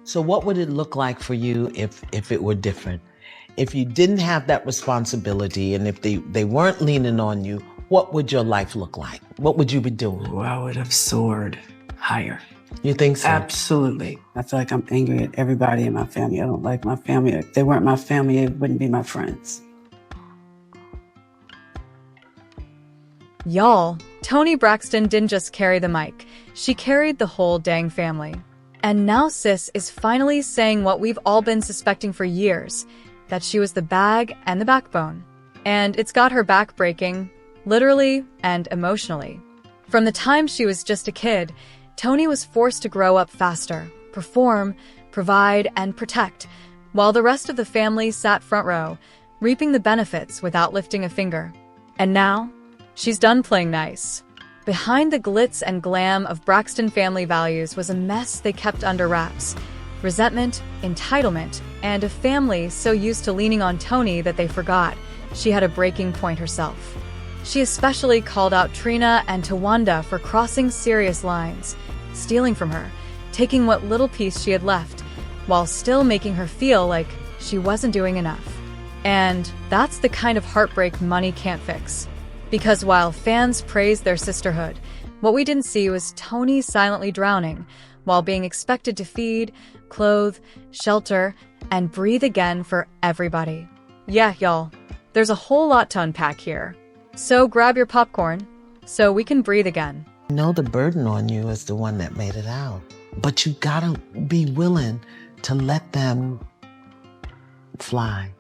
So what would it look like for you if it were different? If you didn't have that responsibility and if they weren't leaning on you, what would your life look like? What would you be doing? Oh, I would have soared higher. You think so? Absolutely. I feel like I'm angry at everybody in my family. I don't like my family. If they weren't my family, it wouldn't be my friends. Y'all, Toni Braxton didn't just carry the mic. She carried the whole dang family. And now Sis is finally saying what we've all been suspecting for years, that she was the bag and the backbone. And it's got her back breaking, literally and emotionally. From the time she was just a kid, Toni was forced to grow up faster, perform, provide, and protect, while the rest of the family sat front row, reaping the benefits without lifting a finger. And now, she's done playing nice. Behind the glitz and glam of Braxton family values was a mess they kept under wraps. Resentment, entitlement, and a family so used to leaning on Toni that they forgot she had a breaking point herself. She especially called out Trina and Towanda for crossing serious lines, stealing from her, taking what little piece she had left, while still making her feel like she wasn't doing enough. And that's the kind of heartbreak money can't fix. Because while fans praised their sisterhood, what we didn't see was Toni silently drowning while being expected to feed, clothe, shelter, and breathe again for everybody. Yeah, y'all, there's a whole lot to unpack here. So grab your popcorn so we can breathe again. I know the burden on you is the one that made it out, but you gotta be willing to let them fly.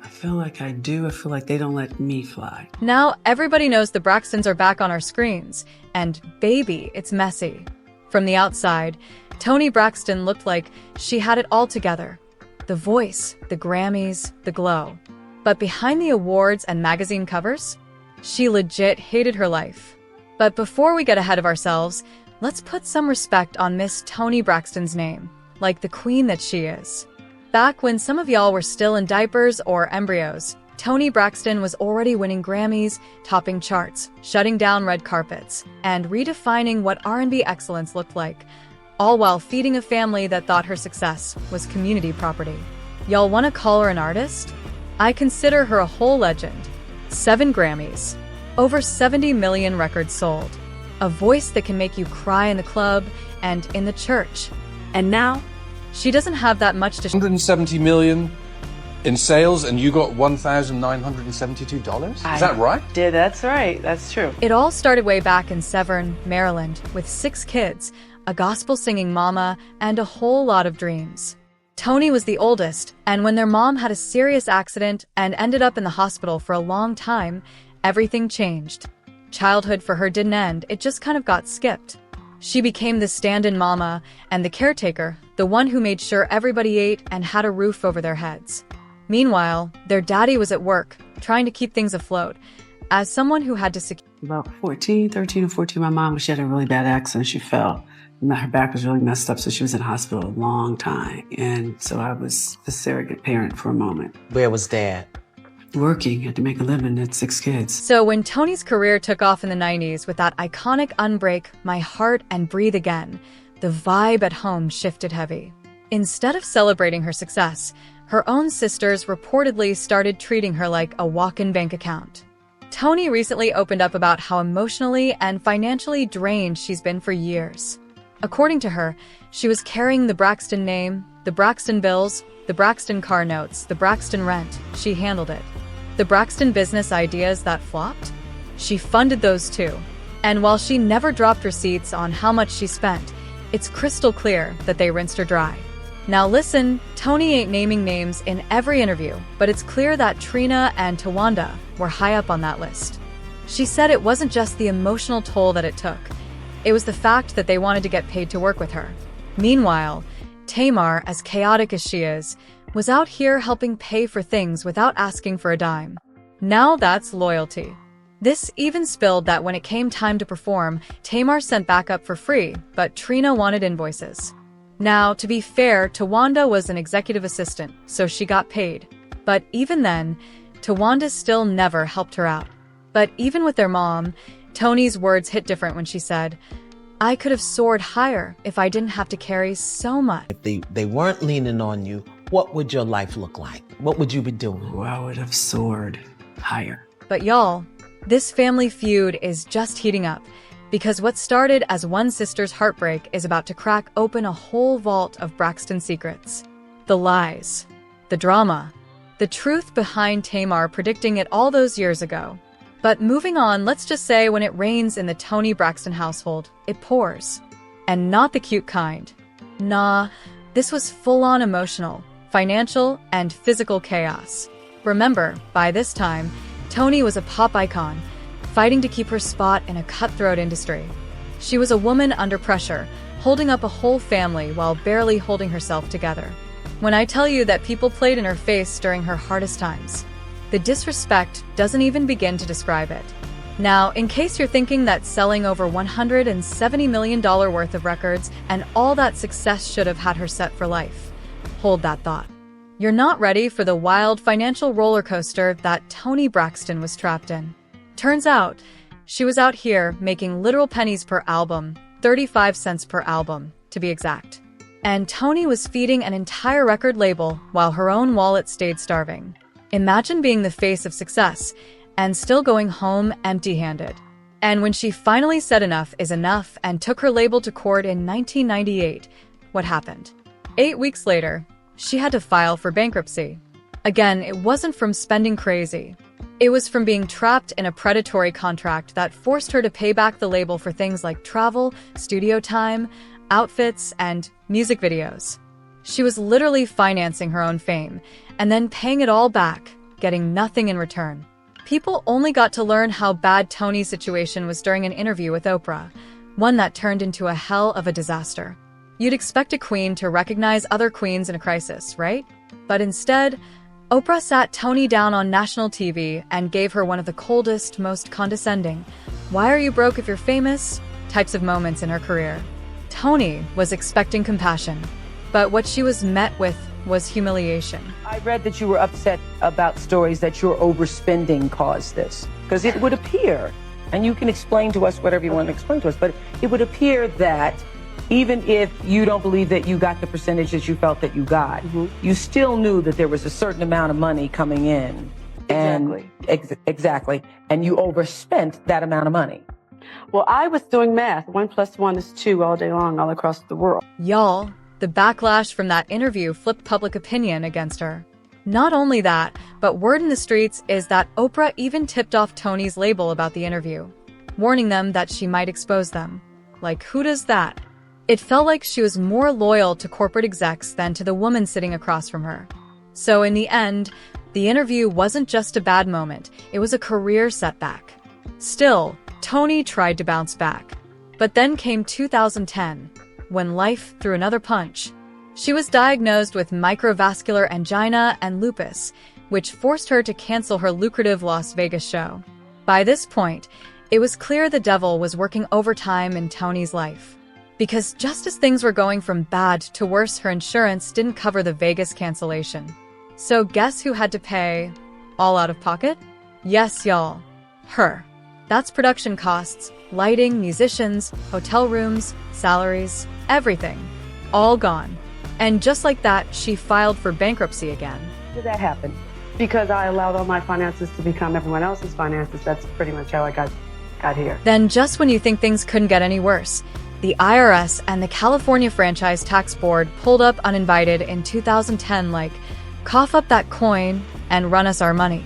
I feel like I do. I feel like they don't let me fly. Now everybody knows the Braxtons are back on our screens, and baby, it's messy. From the outside, Toni Braxton looked like she had it all together. The voice, the Grammys, the glow. But behind the awards and magazine covers, she legit hated her life. But before we get ahead of ourselves, let's put some respect on Miss Toni Braxton's name, like the queen that she is. Back when some of y'all were still in diapers or embryos, Toni Braxton was already winning Grammys, topping charts, shutting down red carpets, and redefining what R&B excellence looked like, all while feeding a family that thought her success was community property. Y'all want to call her an artist? I consider her a whole legend. 7 Grammys, over 70 million records sold, a voice that can make you cry in the club and in the church. And now, she doesn't have that much to 170 million in sales, and you got $1,972? Is that right? Did, that's right. That's true. It all started way back in Severn, Maryland, with 6 kids, a gospel-singing mama, and a whole lot of dreams. Toni was the oldest, and when their mom had a serious accident and ended up in the hospital for a long time, everything changed. Childhood for her didn't end, it just kind of got skipped. She became the stand-in mama and the caretaker, the one who made sure everybody ate and had a roof over their heads. Meanwhile, their daddy was at work, trying to keep things afloat. As someone who had to secure About 13 or 14, my mom, she had a really bad accident. She fell. And her back was really messed up, so she was in hospital a long time. And so I was a surrogate parent for a moment. Where was Dad? Working, had to make a living, had 6 kids. So when Toni's career took off in the 90s with that iconic Unbreak, My Heart, and Breathe Again, the vibe at home shifted heavy. Instead of celebrating her success, her own sisters reportedly started treating her like a walk-in bank account. Toni recently opened up about how emotionally and financially drained she's been for years. According to her, she was carrying the Braxton name, the Braxton bills, the Braxton car notes, the Braxton rent. She handled it. The Braxton business ideas that flopped? She funded those too. And while she never dropped receipts on how much she spent, it's crystal clear that they rinsed her dry. Now listen, Toni ain't naming names in every interview, but it's clear that Trina and Towanda were high up on that list. She said it wasn't just the emotional toll that it took. It was the fact that they wanted to get paid to work with her. Meanwhile, Tamar, as chaotic as she is, was out here helping pay for things without asking for a dime. Now that's loyalty. This even spilled that when it came time to perform, Tamar sent backup for free, but Trina wanted invoices. Now, to be fair, Towanda was an executive assistant, so she got paid. But even then, Towanda still never helped her out. But even with their mom, Toni's words hit different when she said, I could have soared higher if I didn't have to carry so much. If they weren't leaning on you, what would your life look like? What would you be doing? Oh, I would have soared higher. But y'all, this family feud is just heating up, because what started as one sister's heartbreak is about to crack open a whole vault of Braxton secrets. The lies, the drama, the truth behind Tamar predicting it all those years ago. But moving on, let's just say when it rains in the Toni Braxton household, it pours. And not the cute kind. Nah, this was full-on emotional, financial, and physical chaos. Remember, by this time, Toni was a pop icon, fighting to keep her spot in a cutthroat industry. She was a woman under pressure, holding up a whole family while barely holding herself together. When I tell you that people played in her face during her hardest times, the disrespect doesn't even begin to describe it. Now, in case you're thinking that selling over $170 million worth of records and all that success should have had her set for life, hold that thought. You're not ready for the wild financial roller coaster that Toni Braxton was trapped in. Turns out, she was out here making literal pennies per album, 35 cents per album, to be exact. And Toni was feeding an entire record label while her own wallet stayed starving. Imagine being the face of success and still going home empty-handed. And when she finally said enough is enough and took her label to court in 1998, what happened? 8 weeks later, she had to file for bankruptcy. Again, it wasn't from spending crazy. It was from being trapped in a predatory contract that forced her to pay back the label for things like travel, studio time, outfits, and music videos. She was literally financing her own fame and then paying it all back, getting nothing in return. People only got to learn how bad Toni's situation was during an interview with Oprah, one that turned into a hell of a disaster. You'd expect a queen to recognize other queens in a crisis, right? But instead, Oprah sat Toni down on national TV and gave her one of the coldest, most condescending, "Why are you broke if you're famous?" types of moments in her career. Toni was expecting compassion, but what she was met with was humiliation. I read that you were upset about stories that your overspending caused this. Because it would appear, and you can explain to us whatever you want to explain to us, but it would appear that even if you don't believe that you got the percentage that you felt that you got, you still knew that there was a certain amount of money coming in. Exactly. And exactly. And you overspent that amount of money. Well, I was doing math. 1 + 1 is 2 all day long, all across the world. Y'all, the backlash from that interview flipped public opinion against her. Not only that, but word in the streets is that Oprah even tipped off Toni's label about the interview, warning them that she might expose them. Like, who does that? It felt like she was more loyal to corporate execs than to the woman sitting across from her. So in the end, the interview wasn't just a bad moment, it was a career setback. Still, Toni tried to bounce back. But then came 2010, when life threw another punch. She was diagnosed with microvascular angina and lupus, which forced her to cancel her lucrative Las Vegas show. By this point, it was clear the devil was working overtime in Toni's life. Because just as things were going from bad to worse, her insurance didn't cover the Vegas cancellation. So guess who had to pay all out of pocket? Yes, y'all. Her. That's production costs, lighting, musicians, hotel rooms, salaries, everything. All gone. And just like that, she filed for bankruptcy again. How did that happen? Because I allowed all my finances to become everyone else's finances. That's pretty much how I got here. Then just when you think things couldn't get any worse, the IRS and the California Franchise Tax Board pulled up uninvited in 2010 like, cough up that coin and run us our money.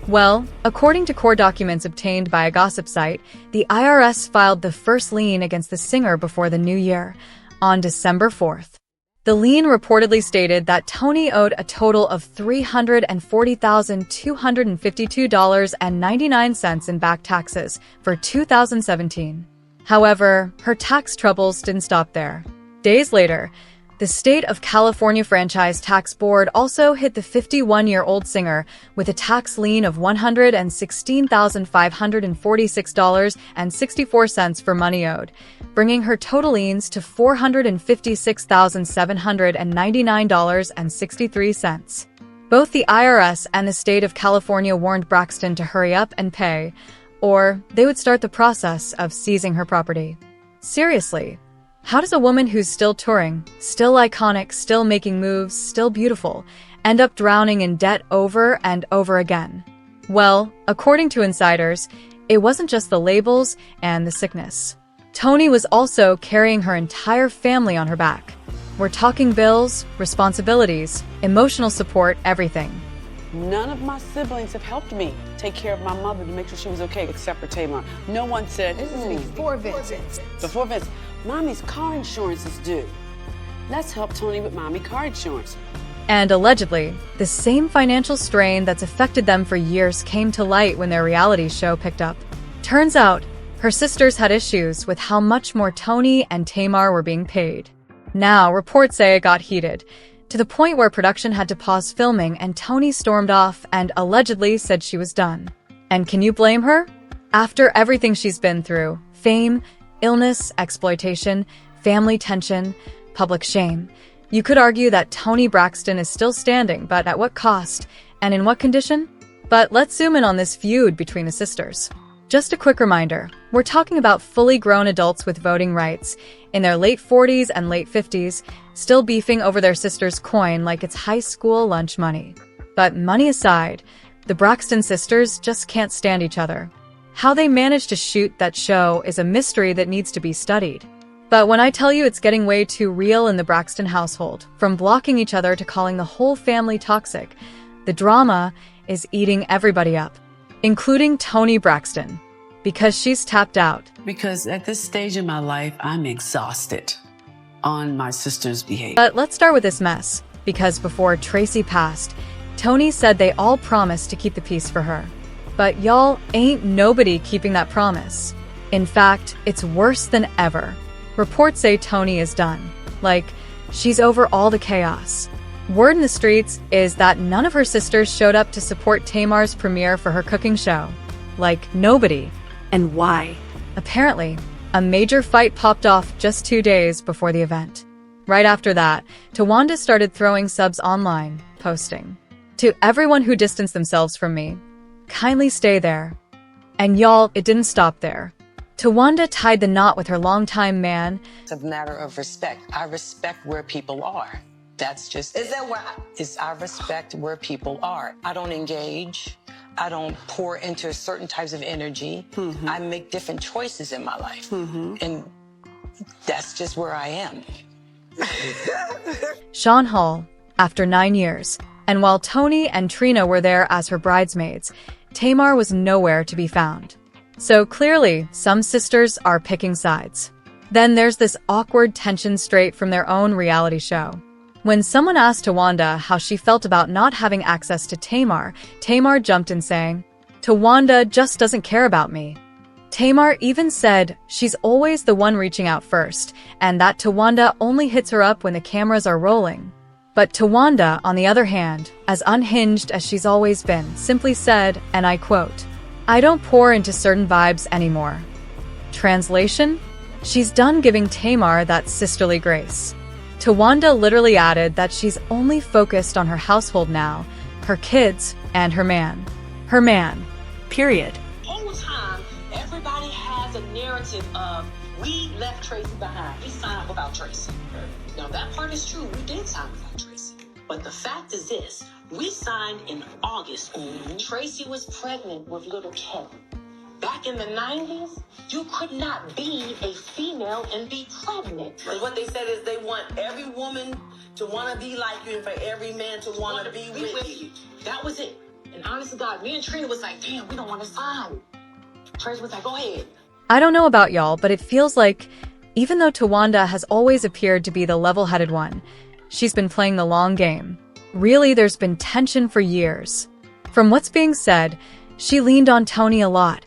Well, according to court documents obtained by a gossip site, the IRS filed the first lien against the singer before the new year, on December 4th. The lien reportedly stated that Toni owed a total of $340,252.99 in back taxes for 2017. However, her tax troubles didn't stop there. Days later, the State of California Franchise Tax Board also hit the 51-year-old singer with a tax lien of $116,546.64 for money owed, bringing her total liens to $456,799.63. Both the IRS and the State of California warned Braxton to hurry up and pay, or they would start the process of seizing her property. Seriously, how does a woman who's still touring, still iconic, still making moves, still beautiful, end up drowning in debt over and over again? Well, according to insiders, it wasn't just the labels and the sickness. Toni was also carrying her entire family on her back. We're talking bills, responsibilities, emotional support, everything. None of my siblings have helped me take care of my mother to make sure she was okay, except for Tamar. No one said, This is before Vincent. Before Vince, Mommy's car insurance is due. Let's help Toni with Mommy car insurance. And allegedly, the same financial strain that's affected them for years came to light when their reality show picked up. Turns out, her sisters had issues with how much more Toni and Tamar were being paid. Now, reports say it got heated, to the point where production had to pause filming and Toni stormed off and allegedly said she was done. And can you blame her? After everything she's been through, fame, illness, exploitation, family tension, public shame, you could argue that Toni Braxton is still standing, but at what cost and in what condition? But let's zoom in on this feud between the sisters. Just a quick reminder, we're talking about fully grown adults with voting rights, in their late 40s and late 50s, still beefing over their sister's coin like it's high school lunch money. But money aside, the Braxton sisters just can't stand each other. How they managed to shoot that show is a mystery that needs to be studied. But when I tell you it's getting way too real in the Braxton household, from blocking each other to calling the whole family toxic, the drama is eating everybody up, including Toni Braxton, because she's tapped out. Because at this stage in my life, I'm exhausted on my sister's behavior. But let's start with this mess, because before Tracy passed, Toni said they all promised to keep the peace for her. But y'all, ain't nobody keeping that promise. In fact, it's worse than ever. Reports say Toni is done. Like, she's over all the chaos. Word in the streets is that none of her sisters showed up to support Tamar's premiere for her cooking show. Like, nobody. And why? Apparently, a major fight popped off just 2 days before the event. Right after that, Towanda started throwing subs online, posting, "To everyone who distanced themselves from me, kindly stay there." And y'all, it didn't stop there. Towanda tied the knot with her longtime man. It's a matter of respect. I respect where people are. That's just... Is that where I respect where people are. I don't engage. I don't pour into certain types of energy. Mm-hmm. I make different choices in my life. Mm-hmm. And that's just where I am. Sean Hall, after 9 years, and while Toni and Trina were there as her bridesmaids, Tamar was nowhere to be found. So clearly, some sisters are picking sides. Then there's this awkward tension straight from their own reality show. When someone asked Towanda how she felt about not having access to Tamar, Tamar jumped in saying, "Towanda just doesn't care about me." Tamar even said she's always the one reaching out first, and that Towanda only hits her up when the cameras are rolling. But Towanda, on the other hand, as unhinged as she's always been, simply said, and I quote, "I don't pour into certain vibes anymore." Translation? She's done giving Tamar that sisterly grace. Towanda literally added that she's only focused on her household now, her kids, and her man. Her man. Period. whole time, everybody has a narrative of, we left Tracy behind. We signed without Tracy. Now, that part is true. We did sign without Tracy. But the fact is this. We signed in August. Mm-hmm. Tracy was pregnant with little Kevin. Back in the 90s, you could not be a female and be pregnant. Because what they said is they want every woman to want to be like you and for every man to want to be with you. That was it. And honest to God, me and Trina was like, damn, we don't want to sign. Tracy was like, go ahead. I don't know about y'all, but it feels like, even though Towanda has always appeared to be the level-headed one, she's been playing the long game. Really, there's been tension for years. From what's being said, she leaned on Toni a lot,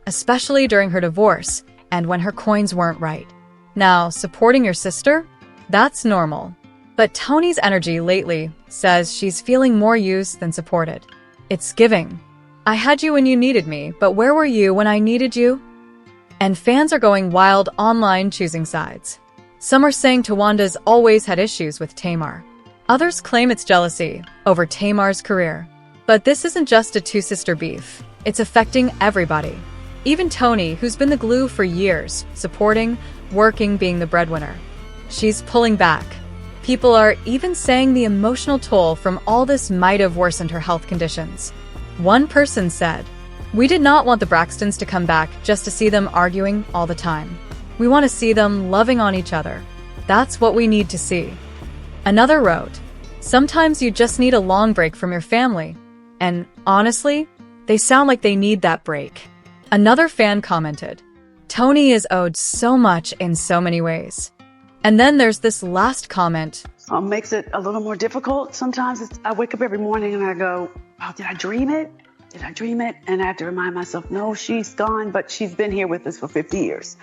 especially during her divorce and when her coins weren't right. Now, supporting your sister? That's normal. But Toni's energy lately says she's feeling more used than supported. It's giving. I had you when you needed me, but where were you when I needed you? And fans are going wild online choosing sides. Some are saying Towanda's always had issues with Tamar. Others claim it's jealousy over Tamar's career. But this isn't just a two-sister beef. It's affecting everybody. Even Toni, who's been the glue for years, supporting, working, being the breadwinner. She's pulling back. People are even saying the emotional toll from all this might have worsened her health conditions. One person said, "We did not want the Braxtons to come back just to see them arguing all the time. We want to see them loving on each other. That's what we need to see." Another wrote, "Sometimes you just need a long break from your family. And honestly, they sound like they need that break." Another fan commented, "Toni is owed so much in so many ways." And then there's this last comment. Makes it a little more difficult. Sometimes I wake up every morning and I go, "Oh, did I dream it? Did I dream it?" And I have to remind myself, no, she's gone, but she's been here with us for 50 years.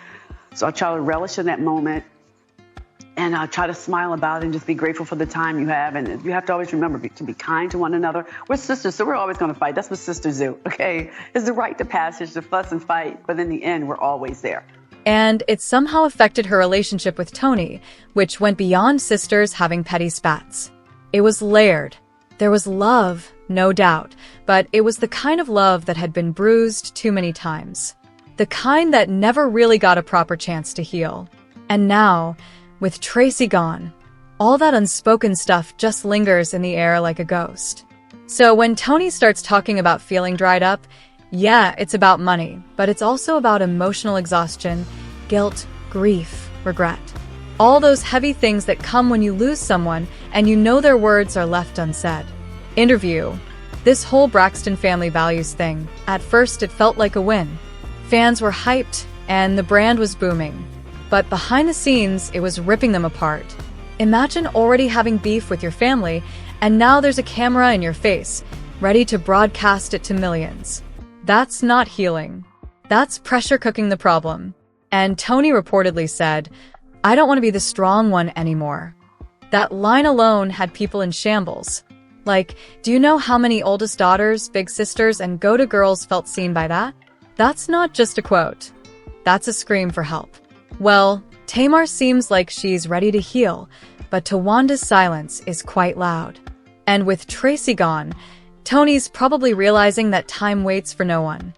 So I try to relish in that moment and I try to smile about it and just be grateful for the time you have. And you have to always remember to be kind to one another. We're sisters, so we're always going to fight. That's what sisters do, okay? It's the rite of passage to fuss and fight, but in the end, we're always there. And it somehow affected her relationship with Toni, which went beyond sisters having petty spats. It was layered. There was love, no doubt, but it was the kind of love that had been bruised too many times. The kind that never really got a proper chance to heal. And now, with Tracy gone, all that unspoken stuff just lingers in the air like a ghost. So when Toni starts talking about feeling dried up, yeah, it's about money, but it's also about emotional exhaustion, guilt, grief, regret. All those heavy things that come when you lose someone and you know their words are left unsaid. Interview. This whole Braxton family values thing, at first it felt like a win. Fans were hyped and the brand was booming. But behind the scenes, it was ripping them apart. Imagine already having beef with your family and now there's a camera in your face, ready to broadcast it to millions. That's not healing. That's pressure cooking the problem. And Toni reportedly said, "I don't want to be the strong one anymore." That line alone had people in shambles. Like, do you know how many oldest daughters, big sisters, and go-to girls felt seen by that? That's not just a quote. That's a scream for help. Well, Tamar seems like she's ready to heal, but Towanda's silence is quite loud. And with Tracy gone, Toni's probably realizing that time waits for no one.